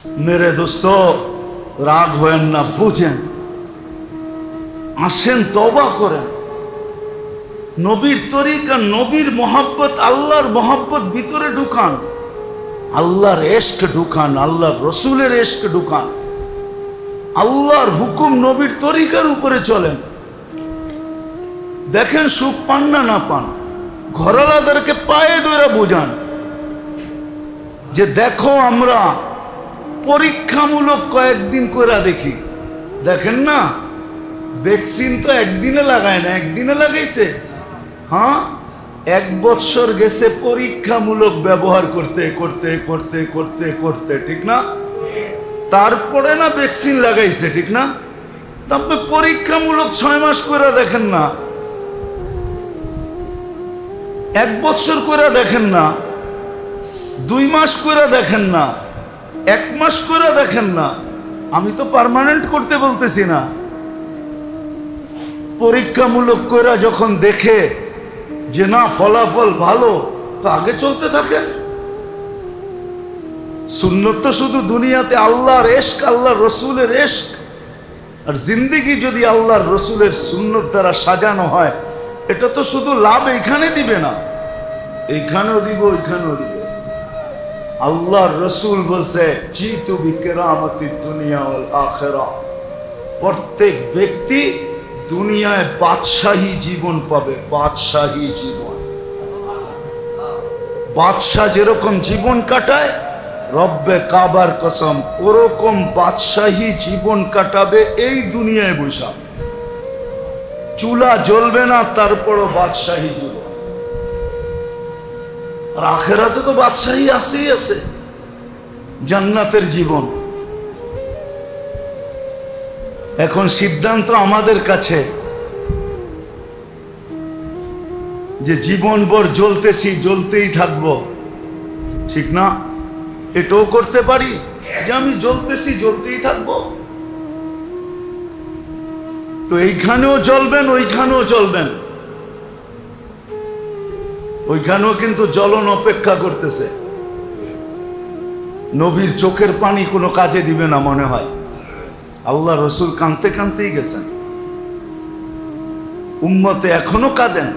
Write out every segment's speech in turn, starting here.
मेरे दोस्तों রাগ হয়েন না, বুঝেন, আসেন তওবা করেন। নবীর তরিকা, নবীর মোহাব্বত, আল্লাহর মোহাব্বত ভিতরে ঢুকান, আল্লাহর এশক ঢুকান, আল্লাহর রসুলের এশক ঢুকান, আল্লাহর হুকুম নবীর তরিকার উপরে চলেন। দেখেন সুখ পান না না পান, ঘরওয়ালাদেরকে পায়ে ধরে বুঝান যে দেখো আমরা পরীক্ষামূলক কয়েকদিন করে দেখি। দেখেন না, ভ্যাকসিন তো একদিনে লাগায় না, একদিনে লাগাইছে। হ্যাঁ, 1 বছর গেছে পরীক্ষামূলক ব্যবহার করতে করতে করতে করতে করতে, ঠিক না? তারপরে না ভ্যাকসিন লাগাইছে, ঠিক না? তারপরে পরীক্ষামূলক 6 মাস করে দেখেন না, 1 বছর করে দেখেন না, 2 মাস করে দেখেন না, 1 মাস করে দেখেন না। আমি তো পার্মানেন্ট করতে বলতেছি না, পরীক্ষামূলক করে যখন দেখে যে না ফলাফল ভালো, তো আগে চলতে থাকে। সুন্নত তো শুধু দুনিয়াতে আল্লাহর এশক, আল্লাহর রসুলের এশক, আর জিন্দেগি যদি আল্লাহর রসুলের সুন্নত দ্বারা সাজানো হয়, এটা তো শুধু লাভ এইখানে দিবে না, এইখানেও দিব, ওইখানেও দিবে। আল্লাহর রসুল বলছে জিতু বিকেরামতিদ দুনিয়া ওয়াল আখিরা, প্রত্যেক ব্যক্তি দুনিয়ায় বাদশাহী জীবন পাবে, বাদশাহী জীবন। বাদশাহ যেরকম জীবন কাটায়, রব্বে কাবার কসম ওরকম বাদশাহী জীবন কাটাবে এই দুনিয়ায় বসা। চুলা জ্বলবে না, তারপরও বাদশাহী জীবন। আর আখিরাতে তো বাদশাহী আছেই আছে, জান্নাতের জীবন। এখন সিদ্ধান্ত আমাদের কাছে যে জীবনভর জ্বলতেছি, জ্বলতেই থাকবো, ঠিক না? এটাও করতে পারি যে আমি জ্বলতেছি, জ্বলতেই থাকবো। তো এইখানেও জ্বলবেন, ওইখানেও জ্বলবেন। ওইখানেও কিন্তু জ্বলন অপেক্ষা করতেছে। নবীর চোখের পানি কোনো কাজে দিবে না মনে হয়। আল্লাহ রসুল কাঁদতে কাঁদতেই গেছেন, উম্মতে এখনো কাঁদেন,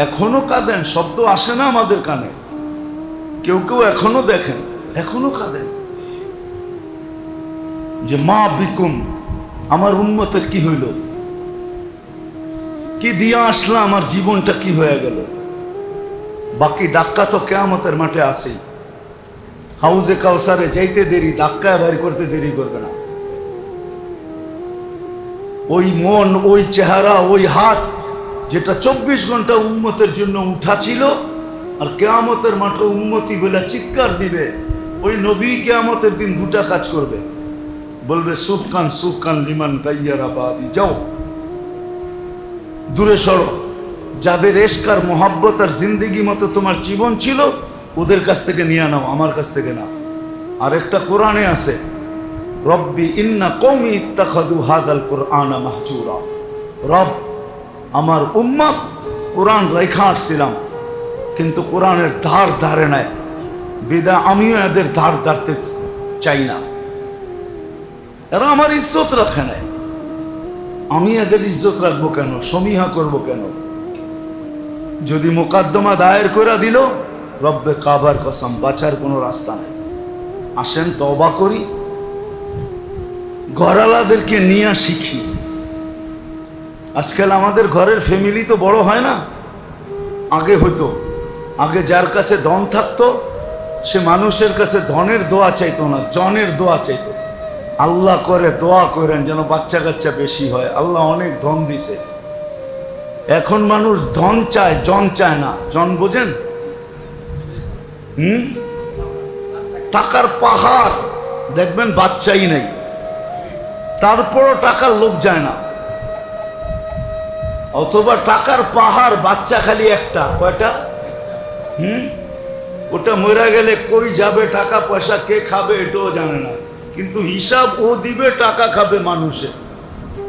এখনো কাঁদেন। শব্দ আসে না আমাদের কানে, কেউ কেউ এখনো দেখেন, এখনো কাঁদেন যে মা বিকুম, আমার উম্মতের কি হইল, কি দিয়া আসলা, আমার জীবনটা কি হয়ে গেল। বাকি ধাক্কা তো কিয়ামতের মাঠে আসেই। হাউজে কাউসারে যাইতে দেরি, ধাক্কায় বাইর করতে দেরি করবে না। ওই মন, ওই চেহারা, ওই হাত যেটা 24 ঘন্টা উম্মতের জন্য উঠা ছিল, আর কিয়ামতের মাঠে উম্মতি বলে চিৎকার দিবে, ওই নবী কিয়ামতের দিন 2টা কাজ করবে, বলবে সুফকান সুফকান লিমান গাইয়ারা বাবি, যাও দূরে সরো। যাদের এশকার মোহাব্বত আর জিন্দেগি মতো তোমার জীবন ছিল, ওদের কাছ থেকে নিয়ে নাও, আমার কাছ থেকে না। আর একটা কোরআনে আছে, রব্বি ইন্না কওমি ইত্তাখাযু হাযাল কুরআনা মাহজুরা। রব, আমার উম্মত কোরআন রেখা আসছিলাম, কিন্তু কোরআনের ধার ধারে নাই, বিদা আমিও এদের ধার ধারতে চাই না। এরা আমার ইজ্জত রাখে নাই, আমি এদের ইজ্জত রাখবো কেন, সমীহা করবো কেন? যদি মোকদ্দমা দায়ের করে দিল, রব্বে কাবার কসম বাঁচার কোনো রাস্তা নেই। আসেন তওবা করি, ঘরওয়ালাদেরকে নিয়ে শিখি। আজকাল আমাদের ঘরের ফ্যামিলি তো বড় হয় না, আগে হইতো। আগে যার কাছে ধন থাকতো, সে মানুষের কাছে ধনের দোয়া চাইতো না, জনের দোয়া চাইতো। আল্লাহ করে দোয়া করেন যেন বাচ্চা কাচ্চা বেশি হয়, আল্লাহ অনেক ধন দিছে। এখন মানুষ ধন চায়, জন চায় না। জন বোঝেন? টাকার পাহাড় দেখবেন, বাচ্চাই নেই, তারপরও টাকার লোভ যায় না। অথবা টাকার পাহাড়, বাচ্চা খালি একটা, কয়টা? ওটা মরে গেলে কই যাবে টাকা পয়সা, কে খাবে এটাও জানে না, কিন্তু হিসাব ও দিবে, টাকা খাবে মানুষে।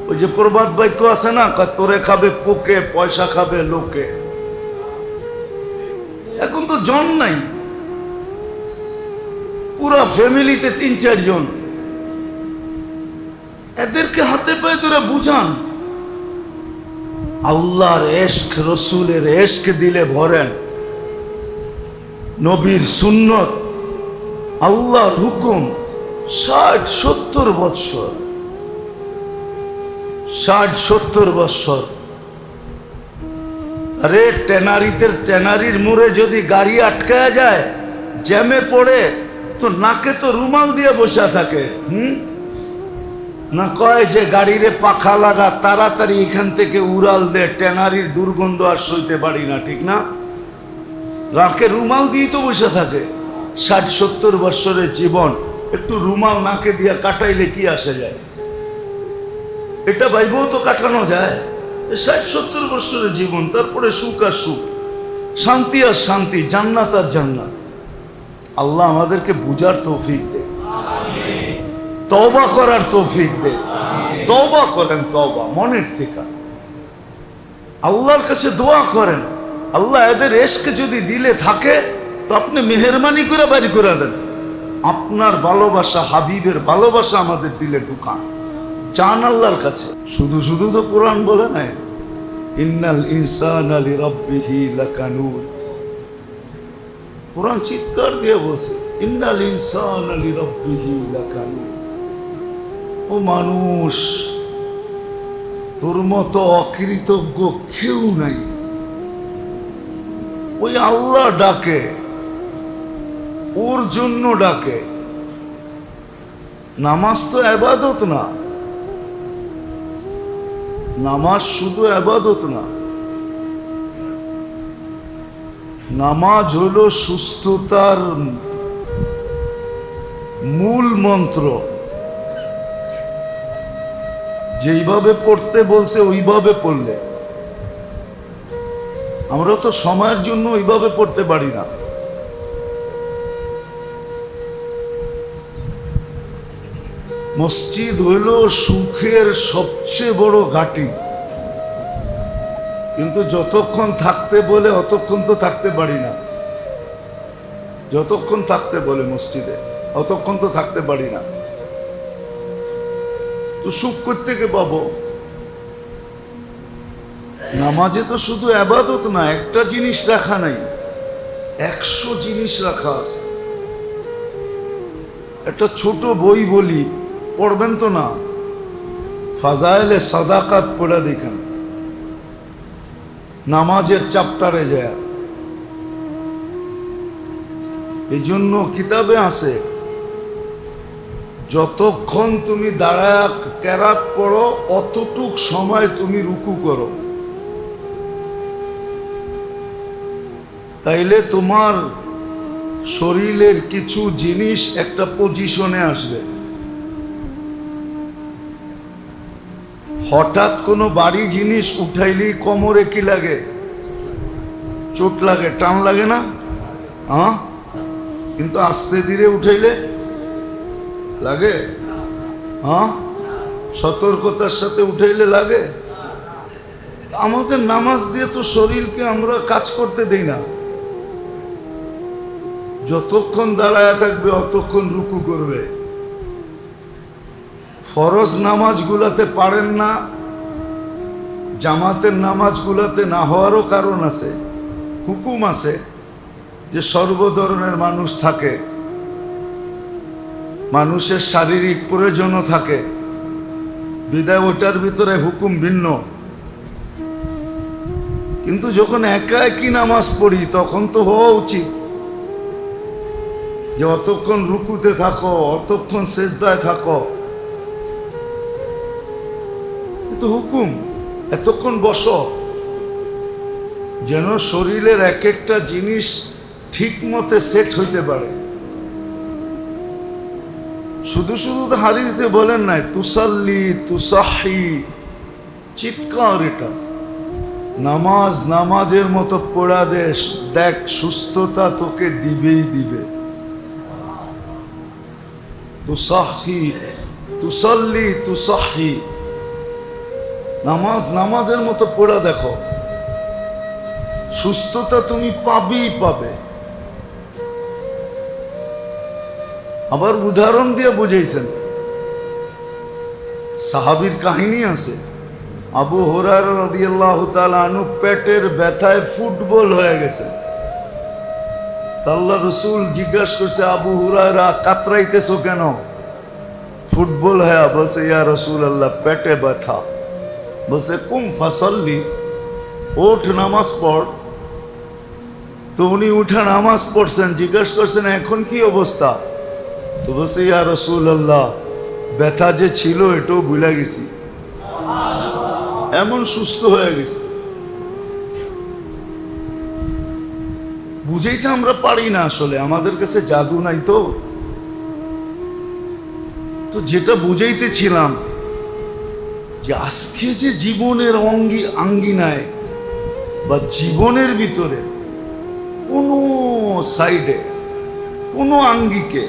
ওই যে প্রবাদ বাক্য আছে না, তোরে খাবে পোকে, পয়সা খাবে লোকে। এখন তো জন নাই। পুরা ফ্যামিলিতে 3-4 জন, এদেরকে হাতে পায়ে তোরা বুঝান। আল্লাহর এশক, রসুলের এশক দিলে ভরেন, নবীর সুন্নত, আল্লাহর হুকুম। 60-70 বৎসর, 60-70 বৎসর। আরে ট্যানারির মোড়ে যদি গাড়ি আটকায়া যায়, জ্যামে পড়ে, তো নাকে তো রুমাল দিয়ে বসে থাকে। না কয় যে গাড়িরে পাখা লাগা, তাড়াতাড়ি এখান থেকে উড়াল দে, ট্যানারির দুর্গন্ধ আর সইতে পারি না, ঠিক না? নাকে রুমাল দিয়ে তো বসে থাকে। 60-70 বৎসরের জীবন, একটু রুমাল নাকে দিয়ে কাটাইলে কি আসে যায়? এটা ভাইবও তো কাটানো যায়। 60-70 বৎসরের জীবন, তারপরে সুখ আর সুখ, শান্তি আর শান্তি, জান্নাত আর জান্নাত। আল্লাহ আমাদেরকে বুঝার তৌফিক দে, তওবা করার তৌফিক দে। তওবা করেন, তওবা মনের থেকে আল্লাহর কাছে দোয়া করেন। আল্লাহ এদের এশক যদি দিলে থাকে, তো আপনি মেহেরবানি করে বাড়ি করে দেন। আপনার ভালোবাসা, হাবিবের ভালোবাসা আমাদের দিলে ঢুকান, চান আল্লাহর কাছে। শুধু শুধু তো কোরআন বলে নাই, ইন্নাল ইনসানা লিরাব্বিহি লাকানুদ। কোরআন চিৎকার দিয়ে বলছে, ইন্নাল ইনসানা লিরাব্বিহি লাকানুদ। ও মানুষ, তোর মতো অকৃতজ্ঞ কেউ নাই। ওই আল্লাহ ডাকে, ওর জন্য ডাকে। নামাজ তো ইবাদত না, নামাজ শুধু ইবাদত না, নামাজ হলো সুস্থতার মূল মন্ত্র। যেইভাবে পড়তে বলছে ওইভাবে পড়লে, আমরা তো সময়ের জন্য ওইভাবে পড়তে পারি না। মসজিদ হইল সুখের সবচেয়ে বড় ঘাঁটি, কিন্তু যতক্ষণ থাকতে বলে অতক্ষণ তো থাকতে পারি না। যতক্ষণ থাকতে বলে মসজিদে, অতক্ষণ তো থাকতে পারি না। তো সুখ কোত্থেকে পাবো? নামাজে তো শুধু ইবাদত না, একটা জিনিস রাখা নাই, 100 জিনিস রাখা আছে। একটা ছোট বই বলি, পড়বেন তো না? ফাজাইলে সাদাকাত পড়া দেখেন, নামাজের চ্যাপ্টারে যায়। এই জন্য কিতাবে আছে, যতক্ষণ তুমি দাঁড়ায় কেরাত পড়ো, অতটুক সময় তুমি রুকু করো, তাইলে তোমার শরীরের কিছু জিনিস একটা পজিশনে আসবে। হঠাৎ কোনো ভারী জিনিস উঠাইলেই কোমরে কি লাগে? চোট লাগে, টান লাগে না? হ্যাঁ, কিন্তু আস্তে ধীরে উঠাইলে লাগে? হ্যাঁ, সতর্কতার সাথে উঠাইলে লাগে? আমাদের নামাজ দিয়ে তো শরীরকে আমরা কাজ করতে দেই না। যতক্ষণ দাঁড়ায় থাকবে অতক্ষণ রুকু করবে। ফরজ নামাজগুলাতে পারেন না, জামাতের নামাজগুলাতে না হওয়ারও কারণ আছে, হুকুম আছে যে সর্ব ধরনের মানুষ থাকে, মানুষের শারীরিক প্রয়োজনও থাকে, বিদায় ওটার ভিতরে হুকুম ভিন্ন। কিন্তু যখন একা একই নামাজ পড়ি, তখন তো হওয়া উচিত যে অতক্ষণ রুকুতে থাকো, অতক্ষণ সেজদায় থাকো, কিন্তু হুকুম এতক্ষণ বসো, যেন শরীরের এক একটা জিনিস ঠিক মতে সেট হইতে পারে। শুধু শুধু তো হাদিসে বলেন নাই তুসাল্লি তুসাহি, চিৎকার এটা। নামাজ নামাজের মতো পড়া দেশ, দেখ সুস্থতা তোকে দিবেই দিবে। তুসাহি তুসাল্লি তুসাহি, নামাজ নামাজের মতো পড়া দেখো, সুস্থতা তুমি পাবেই পাবে। আবার উদাহরণ দিয়ে বুঝাইছেন। সাহাবীর কাহিনী আছে, আবু হুরায়রা রাদিয়াল্লাহু তাআলা আনহু পেটের ব্যথায় ফুটবল হয়ে গেছে। আল্লাহ রসুল জিজ্ঞাসা করছে, আবু হুরায়রা কাতরাইতেছো কেন? ফুটবল হ্যাঁ। বলছে, ইয়া রাসূলুল্লাহ পেটে ব্যথা। বলছে, কুম ফাসাল্লি, ওঠ নামাজ পড়। তো উনি উঠে নামাজ পড়ছেন। জিজ্ঞাসা করছেন, এখন কি অবস্থা? তো বলছে, ইয়া রাসূলুল্লাহ ব্যথা যে ছিল এটাও ভুলে গেছি, এমন সুস্থ হয়ে গেছে। বুঝাইতে আমরা পারি না, আসলে আমাদের কাছে জাদু নাই। তো যেটা বুঝাইতেছিলাম যে আজকে যে জীবনের আঙ্গিনায় বা জীবনের ভিতরে কোনো সাইডে কোনো আঙ্গিকে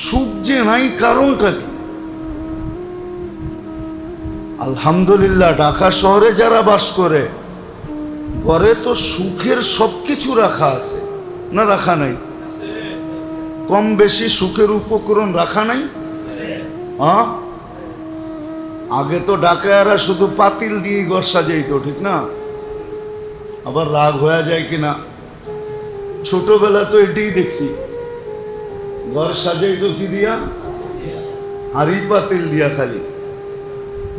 সুখ যে নাই, কারণটা কি? আলহামদুলিল্লাহ ঢাকা শহরে যারা বাস করে, ঘরে তো সুখের সবকিছু রাখা আছে না? রাখা নাই? কম বেশি সুখের উপকরণ রাখা নাই? হ্যাঁ, আগে তো ঢাকায়ারা শুধু পাতিল দিয়ে ঘর সাজাইতো, ঠিক না? আবার রাগ হয়ে যায় কিনা, ছোটবেলা তো এটাই দেখছি, ঘর সাজাইতো কি দিয়া? হাড়ি পাতিল দিয়া। খালি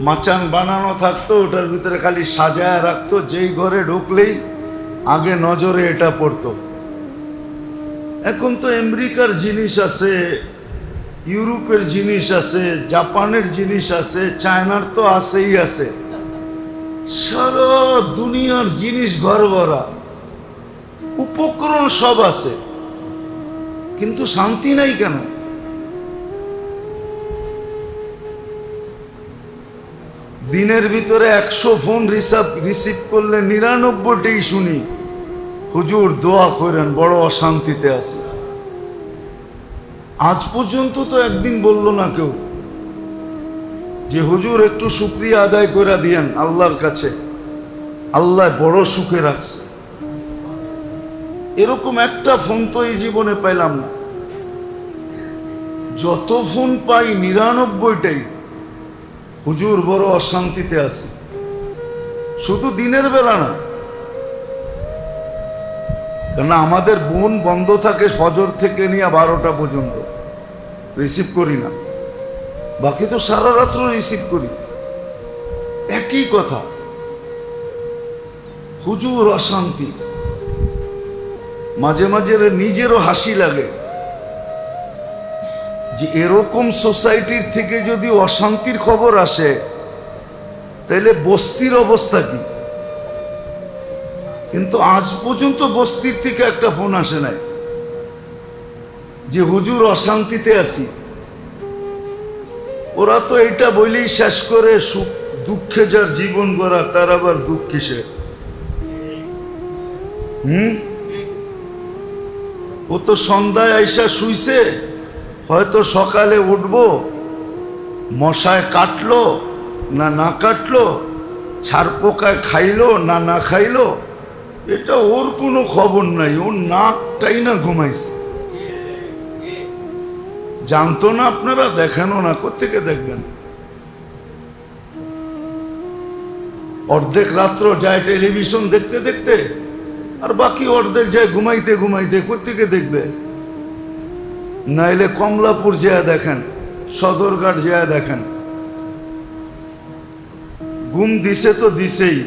মাচান বানানো থাকতো, ওটার ভিতরে খালি সাজায় রাখতো। যেই ঘরে ঢুকলেই আগে নজরে এটা পড়তো। এখন তো আমেরিকার জিনিস আছে, ইউরোপের জিনিস আছে, জাপানের জিনিস আছে, চায়নার তো আছেই আছে। সারা দুনিয়ার জিনিস ঘর ভরা, উপকরণ সব আছে, কিন্তু শান্তি নাই কেন? দিনের ভিতরে 100 ফোন রিসিভ করলে 99টেই শুনি, হুজুর দোয়া করেন, বড় অশান্তিতে আছে। আজ পর্যন্ত তো একদিন বলল না কেউ যে হুজুর একটু শুকরিয়া আদায় করে দিয়েন আল্লাহর কাছে, আল্লাহ বড় সুখে রাখছে। এরকম একটা ফোন তো এই জীবনে পাইলাম না। যত ফোন পাই 99টাই হুজুর বড় অশান্তিতে আছে। শুধু দিনের বেলা না, কেন আমাদের বোন বন্ধ থাকে ফজর থেকে নিয়ে 12টা পর্যন্ত, রিসিভ করি না। বাকি তো সারা রাত্র রিসিভ করি, একই কথা, হুজুর অশান্তি। মাঝে মাঝে নিজেরও হাসি লাগে যে এরকম সোসাইটির থেকে যদি অশান্তির খবর আসে, তাহলে বস্তির অবস্থা কি? কিন্তু আজ পর্যন্ত বস্তির থেকে একটা ফোন আসে নাই যে হুজুর অশান্তিতে আছি। ওরা তো এটা বলেই শেষ করে, সুখ দুঃখে যার জীবন গড়া তার আবার দুঃখ কিসে? ও তো সন্ধ্যায় আইসা শুইছে, হয়তো সকালে উঠবো, মশায় কাটলো না না কাটলো, ছাড় পোকায় খাইলো না না খাইলো, এটা ওর কোনো খবর নাই। ওর নাকটাই না ঘুমাইছে, জানতো না। আপনারা দেখানো না, কোত্থেকে দেখবেন? অর্ধেক রাত্র যায় টেলিভিশন দেখতে দেখতে, আর বাকি অর্ধেক যায় ঘুমাইতে ঘুমাইতে। কোত্থেকে দেখবে? নাইলে কমলাপুর যেয়া দেখেন, সদরঘাট যেয়া দেখেন। ঘুম দিছে তো দিছেই।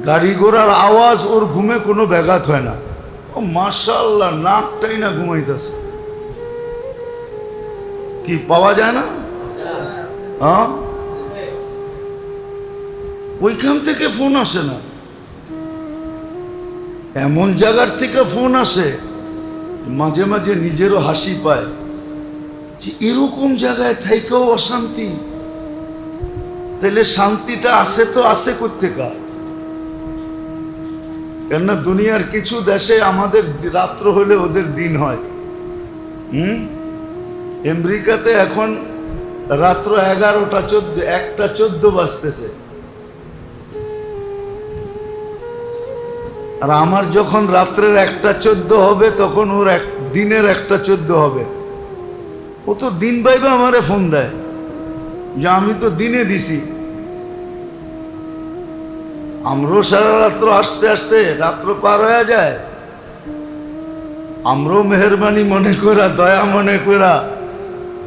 গাড়ি ঘোড়ার আওয়াজ ওর ঘুমে কোনো ব্যাঘাত হয় না। ও মাশাআল্লাহ, নাকটাই না ঘুমাইতেছে। কি পাওয়া যায় না? হ্যাঁ, ওইখান থেকে ফোন আসে না, এমন জায়গার থেকে ফোন আসে, মাঝে মাঝে নিজেরও হাসি পায় যে এরকম জায়গায় থাইকেও অশান্তি। তাহলে শান্তিটা আছে তো আছে কোত্থেকে? কেননা দুনিয়ার কিছু দেশে আমাদের রাত্র হলে ওদের দিন হয়। আমেরিকাতে এখন রাত্র 1:14 বাজতেছে। আর আমার যখন রাত্রের 1:14 হবে তখন ওর দিনের 1:14 হবে। ও তো দিন পাইবে আমারে ফোন দেয় যে আমি তো দিনে দিছি। আমরাও সারা রাত্র আসতে আসতে রাত্র পার হয়ে যায়। আমরাও মেহরবানি মনে করা, দয়া মনে করা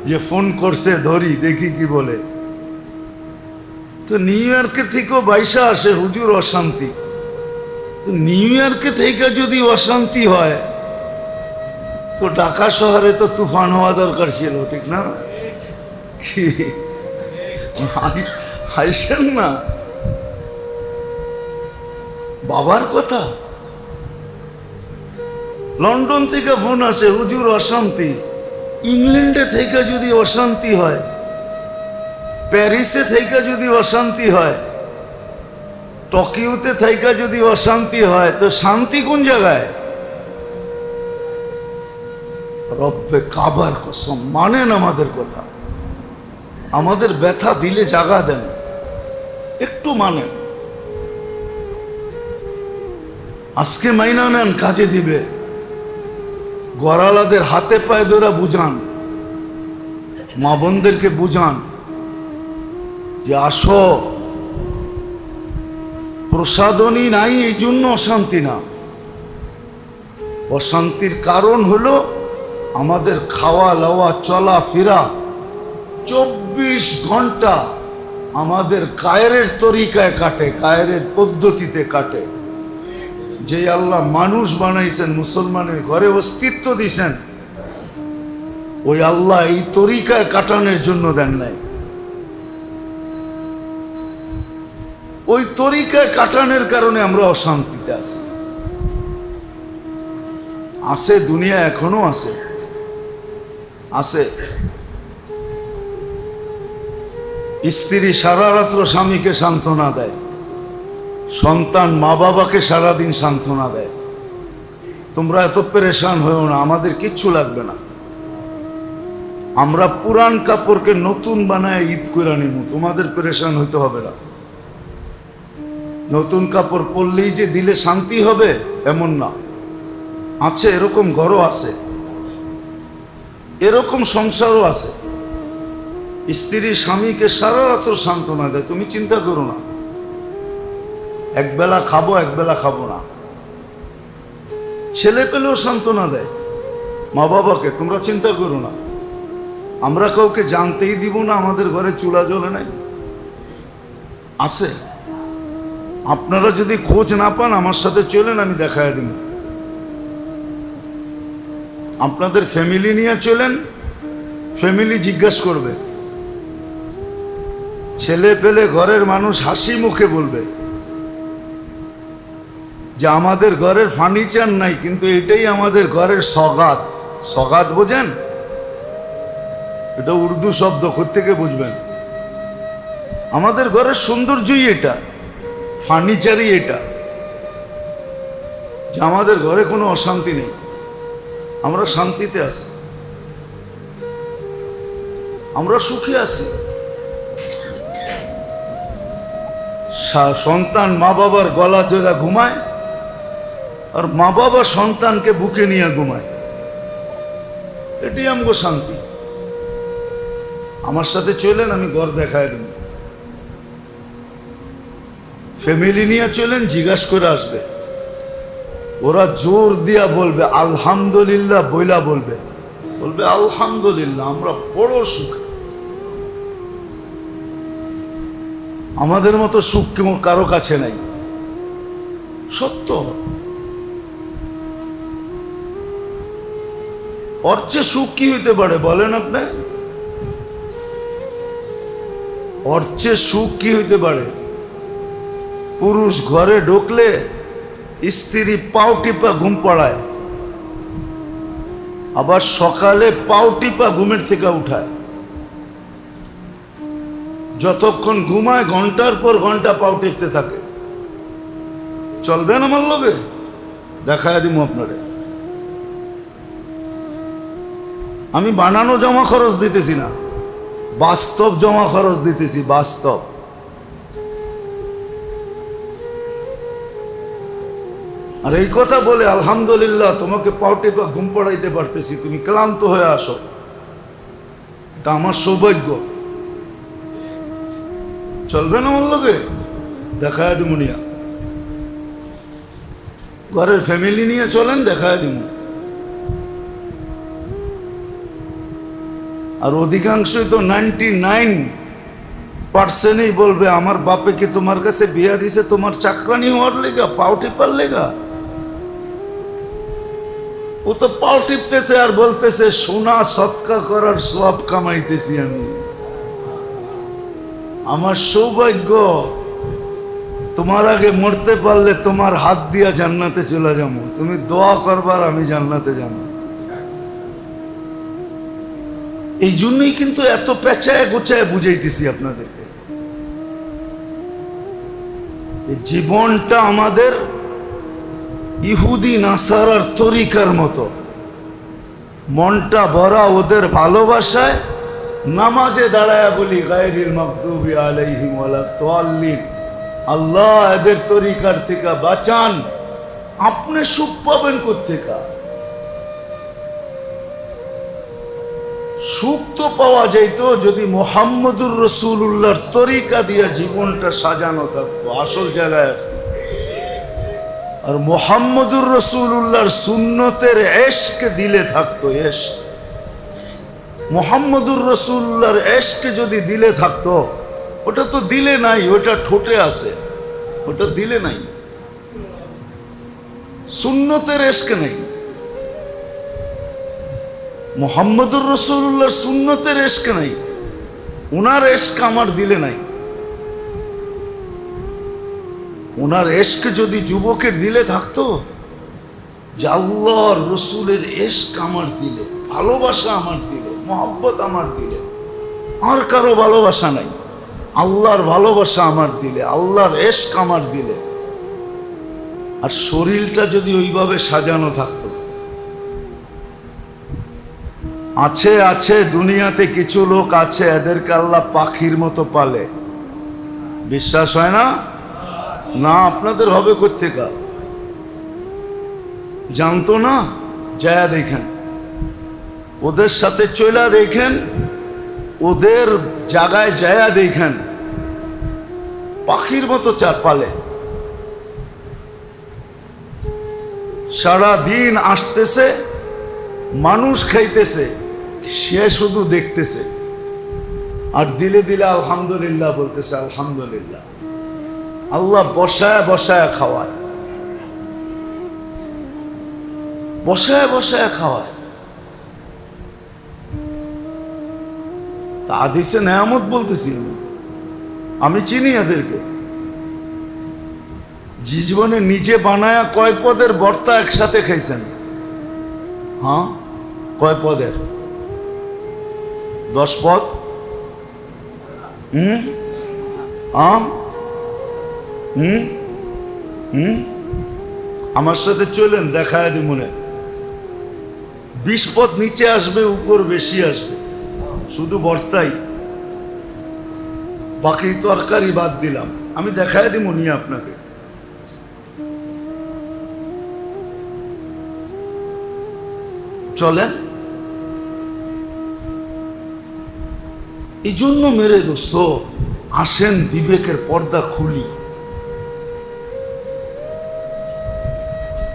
যে ফোন করছে ধরি দেখি কি বলে। তো নিউ ইয়র্কে থেকেও বাইসা আসে হুজুর অশান্তি। নিউ ইয়র্কে থেকে যদি অশান্তি হয় তো ঢাকা শহরে তো তুফান হওয়া দরকার ছিল, ঠিক না? কি হাসেন না, বাবার কথা। লন্ডন থেকে ফোন আসে হুজুর অশান্তি। ইংল্যান্ডে থেকে যদি অশান্তি হয়, প্যারিসে থেকে যদি অশান্তি হয়, টোকিওতে থেকে যদি অশান্তি হয়, তো শান্তি কোন জায়গায়? রব্বে কাবার কসম মানেন আমাদের কথা। আমাদের ব্যথা দিলে জাগা দেন, একটু মানেন। আজকে মাইনা নেন, কাজে দিবে। গড়ালাদের হাতে পায়ে ধরে বুঝান, মা বোনদেরকে বুঝান যে আসো, প্রসাদনী নাই এই জন্য অশান্তি না। অশান্তির কারণ হলো আমাদের খাওয়া লওয়া চলা ফেরা 24 ঘন্টা আমাদের কায়েরের তরিকায় কাটে, কায়েরের পদ্ধতিতে কাটে। যে আল্লাহ মানুষ বানাইছেন, মুসলমানের ঘরে অস্তিত্ব দিছেন, ওই আল্লাহ এই তরিকায় কাটানোর জন্য দেন নাই। ওই তরিকায় কাটানোর কারণে আমরা অশান্তিতে আছি। আছে দুনিয়া, এখনো আছে, আছে। স্ত্রী সারা রাত্র স্বামীকে সান্ত্বনা দেয়, সন্তান মা বাবাকে সারাদিন সান্ত্বনা দেয়। তোমরা এত পেরেশান হয়েও না, আমাদের কিচ্ছু লাগবে না। আমরা পুরান কাপড়কে নতুন বানায় ঈদ করে নিব, তোমাদের পেরেশান হইতে হবে না। নতুন কাপড় পরলেই যে দিলে শান্তি হবে এমন না। আছে, এরকম ঘরও আছে, এরকম সংসারও আছে। স্ত্রী স্বামীকে সারা রাত্র সান্ত্বনা দেয়, তুমি চিন্তা করো না, একবেলা খাবো একবেলা খাবো না। ছেলে পেলেও সান্ত্বনা দেয় মা বাবাকে, তোমরা চিন্তা করো না, আমরা কাউকে জানতেই দিব না আমাদের ঘরে চুলা জ্বলে নাই। আছে, আপনারা যদি খোঁজ না পান আমার সাথে চলেন, আমি দেখায় দিব। আপনাদের ফ্যামিলি নিয়ে চলেন, ফ্যামিলি জিজ্ঞাসা করবে, ছেলে পেলে ঘরের মানুষ হাসি মুখে বলবে যে আমাদের ঘরের ফার্নিচার নাই, কিন্তু এটাই আমাদের ঘরের সগাত। সগাত বোঝেন? এটা উর্দু শব্দ, কোত্থেকে বুঝবেন? আমাদের ঘরের সৌন্দর্যই এটা, ফার্নিচারই এটা, যে আমাদের ঘরে কোনো অশান্তি নেই, আমরা শান্তিতে আছি, আমরা সুখে আছি। সন্তান মা বাবার গলা জোড়া ঘুমায়, আর মা বাবা সন্তানকে বুকে নিয়ে ঘুমায়, এটাই আমগো শান্তি। আমার সাথে চলেন, আমি ঘর দেখায় দেব। ফ্যামিলি নিয়ে চলেন, জিজ্ঞাসা করে আসবে, ওরা জোর দিয়া বলবে আলহামদুলিল্লাহ, বইলা বলবে আলহামদুলিল্লাহ, আমরা বড় সুখ। আমাদের মতো সুখ কারো কাছে নাই, সত্য। ওর চেয়ে সুখ কি হইতে পারে বলেন আপনি? ওর চেয়ে সুখ কি হইতে পারে? পুরুষ ঘরে ঢুকলে স্ত্রী পাও টিপা ঘুম পড়ায়, আবার সকালে পাও টিপা ঘুমের থেকে উঠায়। যতক্ষণ ঘুমায় ঘন্টার পর ঘন্টা পাও টিপতে থাকে। চলবেন আমার লগে? দেখায় দিব আপনারে। আমি বানানো জমা খরচ দিতেছি না, বাস্তব জমা খরচ দিতেছি, বাস্তব। আর এই কথা বলে আলহামদুলিল্লাহ তোমাকে পাউটে বা ঘুম পড়াইতে পারতেছি, তুমি ক্লান্ত হয়ে আসো, এটা আমার সৌভাগ্য। চলবে না আমার লোকে? দেখায় দিমুনিয়া, ঘরের ফ্যামিলি নিয়ে চলেন, দেখায় দিমু। আর অধিকাংশই তো 99% বলবে আমার বাপে কি তোমার কাছে বিয়া দিছে তোমার চাকরানি হওয়ার লেগা, পাও টিপার লেগা? ও তো পাও টিপতেছে আর বলতেছে সোনা সৎকা করার সওয়াব কামাইতেছি আমি। আমার সৌভাগ্য, তোমার আগে মরতে পারলে তোমার হাত দিয়া জান্নাতে চলে যাবো, তুমি দোয়া করবার আমি জান্নাতে যাবো। এই জন্যই কিন্তু এত পেঁচায় গোছায় বুঝাইতেছি আপনাদেরকে। এই জীবনটা আমাদের ইহুদি নাসারার তরিকার মতো, মনটা ভরা ওদের ভালোবাসায়, নামাজে দাঁড়ায় বলি গায়রিল মাগদুবি আলাইহিম ওয়ালাদ-দাল্লিন, আল্লাহ এদের তরিকার থেকে বাঁচান। আপনি সুখ পাবেন কোত্থেকা? সুখ তো পাওয়া যাইত যদি মুহাম্মদুর রাসূলুল্লাহর তরিকা দিয়ে জীবনটা সাজানো থাকতো। আসল জায়গায় আসছে। আর মুহাম্মদুর রাসূলুল্লাহর সুন্নতের ইশক দিলে থাকতো, ইশক মুহাম্মদুর রাসূলুল্লাহর ইশক যদি দিলে থাকতো, ওটা তো দিলে নাই, ওটা ঠোঁটে আছে, ওটা দিলে নাই। সুন্নতের ইশক নেই, মুহাম্মদুর রাসূলুল্লাহর সুন্নতের ইশক নাই, ওনার ইশক আমার দিলে নাই। ওনার ইশক যদি যুবকের দিলে থাকতো, যে আল্লাহর রসুলের ইশক আমার দিলে, ভালোবাসা আমার দিলে, মহব্বত আমার দিলে, আর কারো ভালোবাসা নাই, আল্লাহর ভালোবাসা আমার দিলে, আল্লাহর ইশক আমার দিলে, আর শরীরটা যদি ওইভাবে সাজানো থাকতো। আছে আছে দুনিয়াতে কিছু লোক আছে, এদেরকে আল্লাহ পাখির মতো পালে, বিশ্বাস হয় না? না, আপনাদের হবে কোত্থেকা? জানতো না? যায়া দেখেন, ওদের সাথে চলা দেখেন, ওদের জায়গায় যায়া দেখেন, পাখির মতো পালে। সারা দিন আসতেছে, মানুষ খাইতেছে, সে শুধু দেখতেছে আর দিলে দিলে আলহামদুলিল্লাহ বলতেছে, আলহামদুলিল্লাহ। আল্লাহ বসায় বসায় খাওয়ায়, বসায় বসায় খাওয়ায়। তা হাদিসে নেয়ামত বলতেছি আমি চিনি এদেরকে। জীবনে নিজে বানায়া কয় পদের ভর্তা একসাথে খাইছেন? হ্যাঁ, কয় পদের? 10 পদ? আমার সাথে চলেন, দেখায় দি মনে। 20 পদ নিচে আসবে, উপর বেশি আসবে, শুধু ভর্তাই, বাকি তরকারি বাদ দিলাম। আমি দেখায় দিব নিয়ে আপনাকে। চলেন। এই জন্য মেরে দোস্ত, আসেন বিবেকের পর্দা খুলি,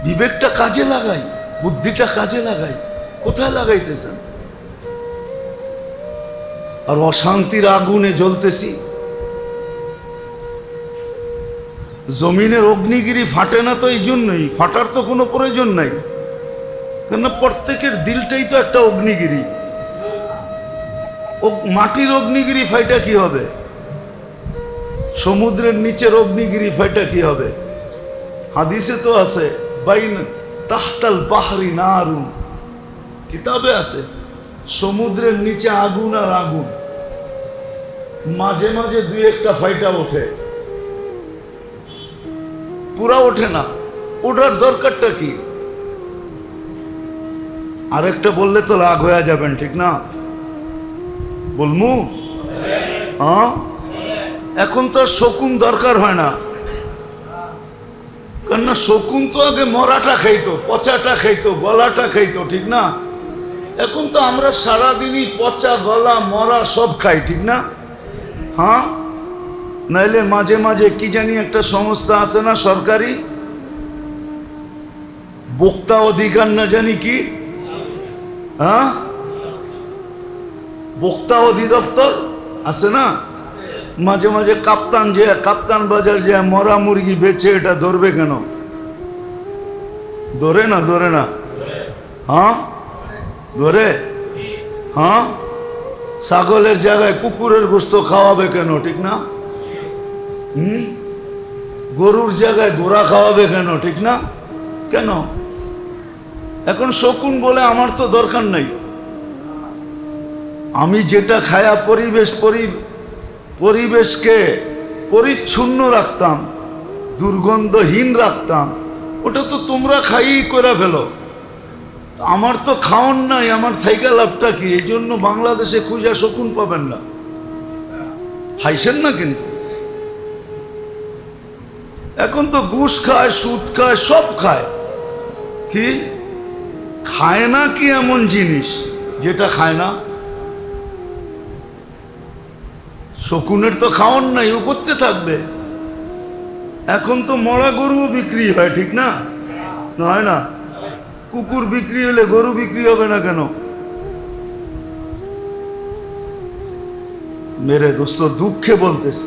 বিবেকটা কাজে লাগাই, বুদ্ধিটা কাজে লাগাই। কোথায় লাগাইতেছেন? আর অশান্তির আগুনে জ্বলতেছি। জমিনের অগ্নিগিরি ফাটে না তো এই জন্যই, ফাটার তো কোনো প্রয়োজন নাই, কেন প্রত্যেকের দিলটাই তো একটা অগ্নিগিরি। ও মাটির অগ্নিগিরি ফাইটা কি হবে? সমুদ্রের নিচের অগ্নিগিরি ফাইটা কি হবে? হাদিসে তো আছে, বাইন তাহতাল বাহরি নারুন, কিতাবে আছে, সমুদ্রের নিচে আগুন আর আগুন, মাঝে মাঝে 2-1টা ফাইটা ওঠে, পুরা ওঠে না। ওঠার দরকারটা কি? আরেকটা বললে তো রাগ হয়ে যাবেন, ঠিক না? বলমু? হ্যাঁ, এখন তো আর শকুন দরকার হয় না, কেননা শকুন তো আগে মরাটা খাইতো, পচাটা খাইতো, গলাটা খাইতো, ঠিক না? এখন তো আমরা সারাদিনই পচা, গলা, মরা সব খাই, ঠিক না? হ্যাঁ, নাইলে মাঝে মাঝে কি জানি একটা সংস্থা আছে না সরকারি, ভোক্তা অধিকার না জানি কি, হ্যাঁ, ভোক্তা অধিদপ্তর আছে না, মাঝে মাঝে কাপ্তান বাজার যে মরা মুরগি বেচে, এটা ধরবে কেন? ধরে না? ধরে না? হ্যাঁ ধরে। হ্যাঁ, ছাগলের জায়গায় কুকুরের গোশত খাওয়াবে কেন? ঠিক না? গরুর জায়গায় ঘোড়া খাওয়াবে কেন? ঠিক না? কেন? এখন শকুন বলে আমার তো দরকার নাই, আমি যেটা খায়া পরিবেশকে পরিচ্ছন্ন রাখতাম, দুর্গন্ধহীন রাখতাম, ওটা তো তোমরা খাইই করে ফেলো। আমার তো খাওন নাই, আমার থাইকা লাভটা কি? এই জন্য বাংলাদেশে খুঁজা শকুন পাবেন না। হাইছেন না কিন্তু? এখন তো ঘুষ খায়, সুদ খায়, সব খায়। কি খায় না? কি এমন জিনিস যেটা খায় না? শকুনের তো খাওয়ান নাই, ও করতে থাকবে। এখন তো মরা গরুও বিক্রি হয়, ঠিক না? হয় না? কুকুর বিক্রি হলে গরু বিক্রি হবে না কেন? মেরে দোস্ত, দুঃখে বলতেছে,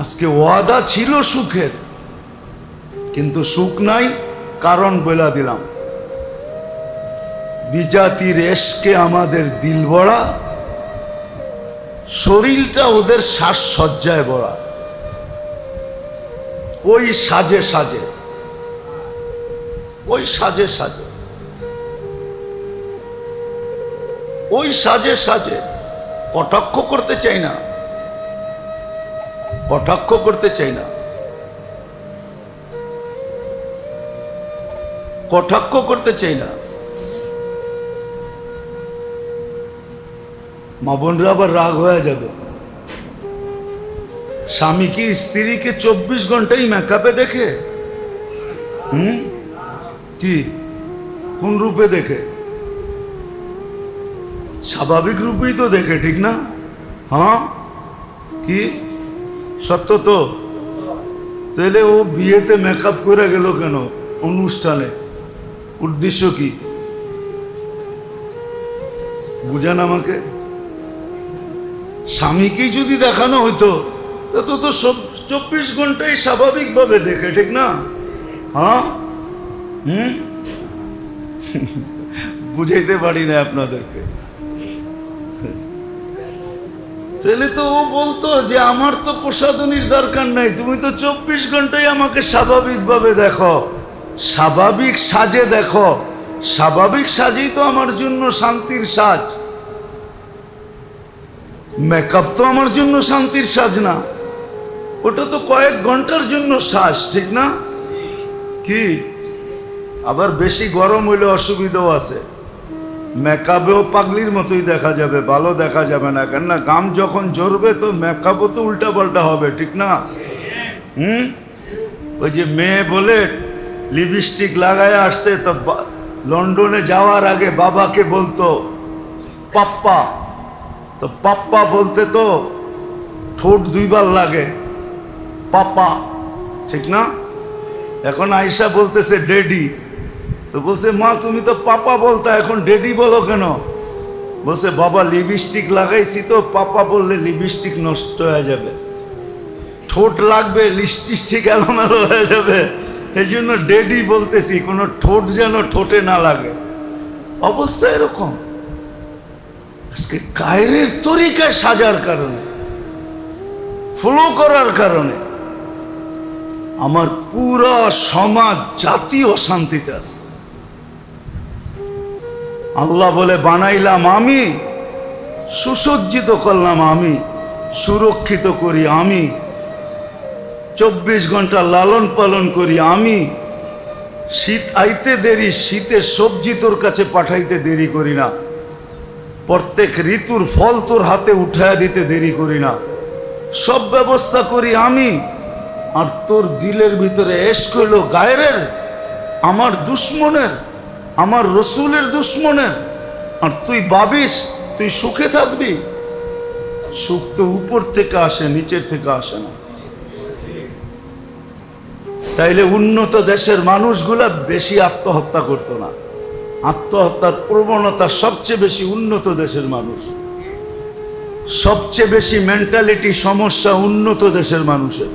আজকে ওয়াদা ছিল সুখের, কিন্তু সুখ নাই। কারণ বলে দিলাম, বিজাতির এশকে আমাদের দিল ভরা, শরীরটা ওদের সাজসজ্জায় ভরা। ওই সাজে সাজে, ওই সাজে সাজে, ওই সাজে সাজে। কটাক্ষ করতে চাই না, কটাক্ষ করতে চাই না, কটাক্ষ করতে চাই না। মা বোনরা আবার রাগ হয়ে যাবে। স্বামী কি স্ত্রীকে 24 ঘন্টাই মেকআপে দেখে? কি কোন রূপে দেখে? স্বাভাবিক রূপেই তো দেখে, ঠিক না? হ্যাঁ, কি সত্য তো? তাহলে ও বিয়েতে মেকআপ করে গেল কেন? অনুষ্ঠানে উদ্দেশ্য কি বুঝান আমাকে? স্বামীকেই যদি দেখানো হইতো তো সব 24 ঘন্টাই স্বাভাবিকভাবে দেখে, ঠিক না? হ্যাঁ, বুঝাইতে পারি না আপনাদেরকে। তাহলে তো ও বলতো যে আমার তো প্রসাধনীর দরকার নাই, তুমি তো 24 ঘন্টাই আমাকে স্বাভাবিকভাবে দেখো, স্বাভাবিক সাজে দেখো। স্বাভাবিক সাজেই তো আমার জন্য শান্তির সাজ। মেকআপ তো আমার জন্য শান্তির সাজ না, ওটা তো কয়েক ঘন্টার জন্য সাজ, ঠিক না? কি আবার বেশি গরম হইলে অসুবিধাও আছে, মেকআপেও পাগলির মতোই দেখা যাবে, ভালো দেখা যাবে না। কেননা গাম যখন জ্বরবে তো মেকআপও তো উল্টা পাল্টা হবে, ঠিক না? ওই যে মেয়ে বলে লিপস্টিক লাগায় আসছে, তো লন্ডনে যাওয়ার আগে বাবাকে বলতো পাপ্পা, তো পাপ্পা বলতে তো ঠোঁট 2 বার লাগে, পাপা, ঠিক না? এখন আয়শা বলতেছে ডেডি, তো বলছে মা তুমি তো পাপা বলতা, এখন ডেডি বলো কেন? বলছে বাবা লিপস্টিক লাগাইছি তো, পাপা বললে লিপস্টিক নষ্ট হয়ে যাবে, ঠোঁট লাগবে, লিপস্টিক এলোমেলো হয়ে যাবে, এই জন্য ডেডি বলতেছি, কোনো ঠোঁট যেন ঠোঁটে না লাগে। অবস্থা এরকম। আজকে কায়রের তরিকায় সাজার কারণে, ফলো করার কারণে আমার পুরা সমাজ জাতি অশান্তিতে আছে। আল্লাহ বলে বানাইলাম আমি, সুসজ্জিত করলাম আমি, সুরক্ষিত করি আমি, 24 ঘন্টা লালন পালন করি আমি। শীত আইতে দেরি, শীতের সবজি তোর কাছে পাঠাইতে দেরি করি না, প্রত্যেক ঋতুর ফল তোর হাতে উঠায় দিতে দেরি করি না, সব ব্যবস্থা করি আমি। আর তোর দিলের ভিতরে এশক হইল গায়রের, আমার দুশ্মনের, আমার রসুলের দুশ্মনের, আর তুই ভাবিস তুই সুখে থাকবি। সুখ তো উপর থেকে আসে, নিচের থেকে আসে না। তাইলে উন্নত দেশের মানুষগুলা বেশি আত্মহত্যা করতো না। আত্মহত্যার প্রবণতা সবচেয়ে বেশি উন্নত দেশের মানুষ, সবচেয়ে বেশি মেন্টালিটি সমস্যা উন্নত দেশের মানুষের।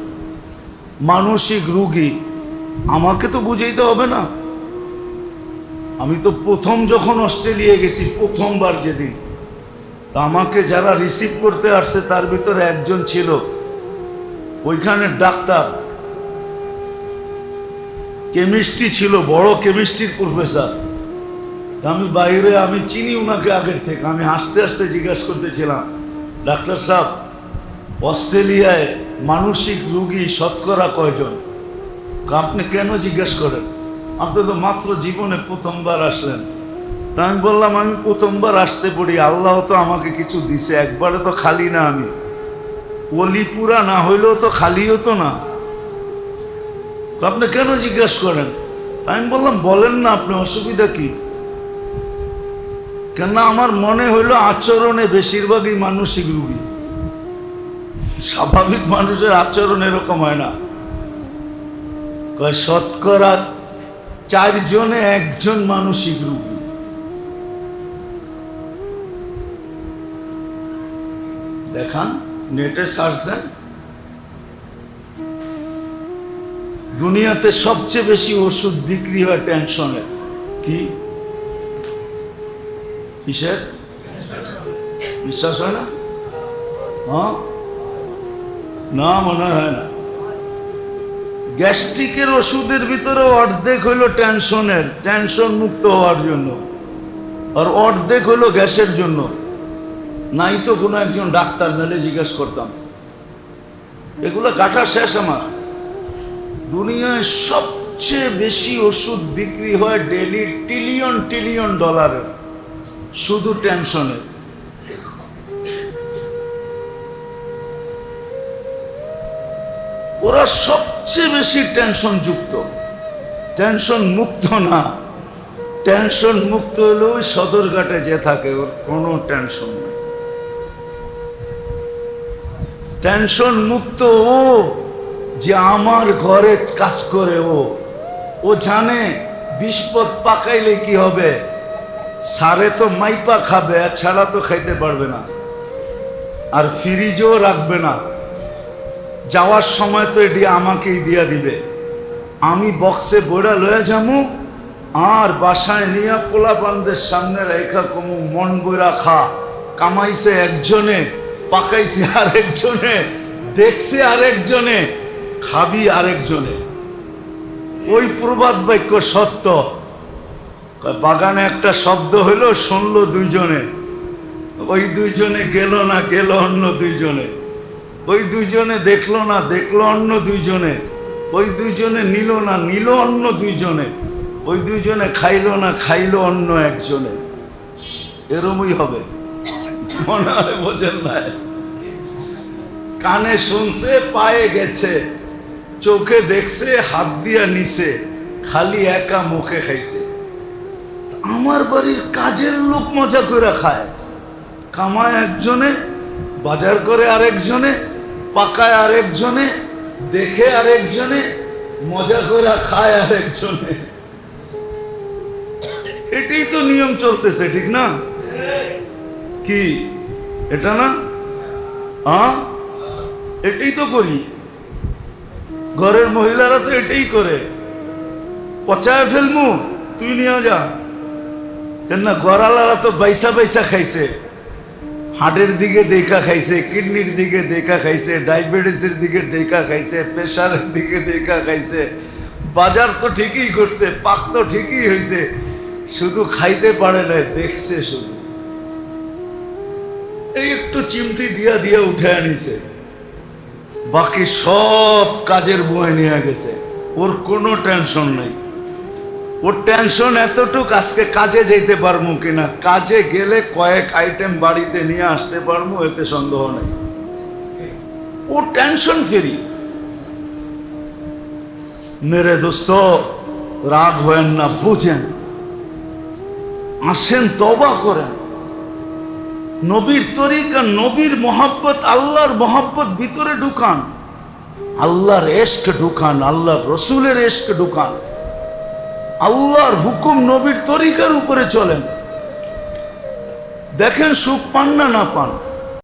মানসিক রোগী আমাকে তো বুঝাইতে হবে না। আমি তো প্রথম যখন অস্ট্রেলিয়া গেছি, প্রথমবার যেদিন, তা আমাকে যারা রিসিভ করতে আসছে তার ভিতরে একজন ছিল ওইখানে ডাক্তার, কেমিস্ট্রি ছিল, বড় কেমিস্ট্রির প্রফেসর। আমি বাইরে, আমি চিনি ওনাকে আগের থেকে। আমি হাসতে হাসতে জিজ্ঞাসা করতেছিলাম, ডাক্তার সাহেব অস্ট্রেলিয়ায় মানসিক রোগী শতকরা কয়জন? আপনি কেন জিজ্ঞেস করেন? আপনি তো মাত্র জীবনে প্রথমবার আসলেন। তা আমি বললাম, আমি প্রথমবার আসতে পড়ি, আল্লাহ তো আমাকে কিছু দিছে, একবারে তো খালি না। আমি অলিপুরা না হইলেও তো খালি হতো না। আপনি কেন জিজ্ঞেস করেন? আমি বললাম, বলেন না আপনি, অসুবিধা কি? কেন আমার মনে হইলো আচরণে বেশিরভাগই মানসিক রোগী। স্বাভাবিক মানুষের আচরণ এরকম হয় না। শতকরা 4 জনে 1 জন মানসিক রোগী। দেখান, নেটে সার্চ দেন। দুনিয়াতে সবচেয়ে বেশি ওষুধ বিক্রি হয় টেনশনের। কি? কিসের? বিশ্বাস হয় না? হ্যাঁ না, মনে হয় না। গ্যাস্ট্রিকের ওষুধের ভিতরে অর্ধেক হইল টেনশনের, টেনশন মুক্ত হওয়ার জন্য, আর অর্ধেক হইল গ্যাসের জন্য। নাই তো কোনো একজন ডাক্তার, নাহলে জিজ্ঞাসা করতাম। এগুলো কাটা শেষ আমার। দুনিয়ায় সবচেয়ে বেশি ওষুধ বিক্রি হয় ডেলি ট্রিলিয়ন ট্রিলিয়ন ডলারের, শুধু টেনশনের। ওরা সবচেয়ে বেশি টেনশন যুক্ত, টেনশন মুক্ত না। টেনশন মুক্ত হলে ওই সদরঘাটে যে থাকে, ওর কোনো টেনশন নেই। টেনশন মুক্ত ও যে আমার ঘরে কাজ করে। ও জানে বিস্পদ পাকাইলে কি হবে, সারে তো মাইপা খাবে, ছাড়া তো খাইতে পারবে না, আর ফ্রিজও রাখবে না। যাওয়ার সময় তো এটি আমাকেই দিয়া দিবে, আমি বক্সে বইরা লয়ে যামু, আর বাসায় নিয়ে পোলাপানদের সামনে রেখা কমু, মন বইরা খা। কামাইছে একজনে, পাকাইছে আরেকজনে, দেখছে আরেকজনে, খাবি আরেকজনে। ওই প্রবাদ বাক্য সত্য। বাগানে একটা শব্দ হইল, শুনলো 2 জনে, ওই 2 জনে গেল না, গেল অন্য 2 জনে। ওই 2 জনে দেখলো না, দেখলো অন্য 2 জনে। ওই 2 জনে নিল না, নিল অন্য 2 জনে। ওই 2 জনে খাইলো না, খাইলো অন্য একজনে। এরমই হবে, মনে হয় বোঝেন না? কানে শুনছে, পায়ে গেছে, চোখে দেখছে, হাত দিয়া নিছে, খালি একা মুখে খাইছে। আমার বাড়ির কাজের লোক মজা করে খায়, কামায় একজনে, বাজার করে আরেকজনে, পাকায় আরেকজনে, দেখে আরেকজনে, মজা করে খায় আরেকজনে। এটাই তো নিয়ম চলতেছে, ঠিক না? কি এটা না? এটাই তো করি। ঘরের মহিলারা তো এটাই করে। পচায় ফেলমু, তুই নিয়ে যা। কেন না, গড়ালারা তো বাইসা বাইসা খাইছে, হার্টের দিকে দেখা খাইছে, কিডনির দিকে দেখা খাইছে, ডায়াবেটিসের দিকে দেখা খাইছে, প্রেশারের দিকে দেখা খাইছে। বাজার তো ঠিকই করছে, পাক তো ঠিকই হয়েছে, শুধু খাইতে পারে না, দেখছে শুধু। এই একটু চিমটি দিয়া দিয়া উঠে আনিছে, বাকি সব কাজের বয়ে নিয়ে গেছে। ওর কোনো টেনশন নাই। ওর টেনশন এতটুক, আজকে কাজে যেতে পারবো কিনা, কাজে গেলে কয়েক আইটেম বাড়িতে নিয়ে আসতে পারবো, এতে সন্দেহ নেই। ও টেনশন ফ্রি। মেরে দোস্ত, রাগ হয়েন না, বুঝেন, আসেন, তওবা করেন। নবীর তরিকা, নবীর মোহাব্বত, আল্লাহর মোহাব্বত ভিতরে ঢুকান, আল্লাহর এশক ঢুকান, আল্লাহর রসুলের এশক ঢুকান, আল্লাহর হুকুম নবীর তরিকার উপরে চলেন। দেখেন সুখ পান না না পান।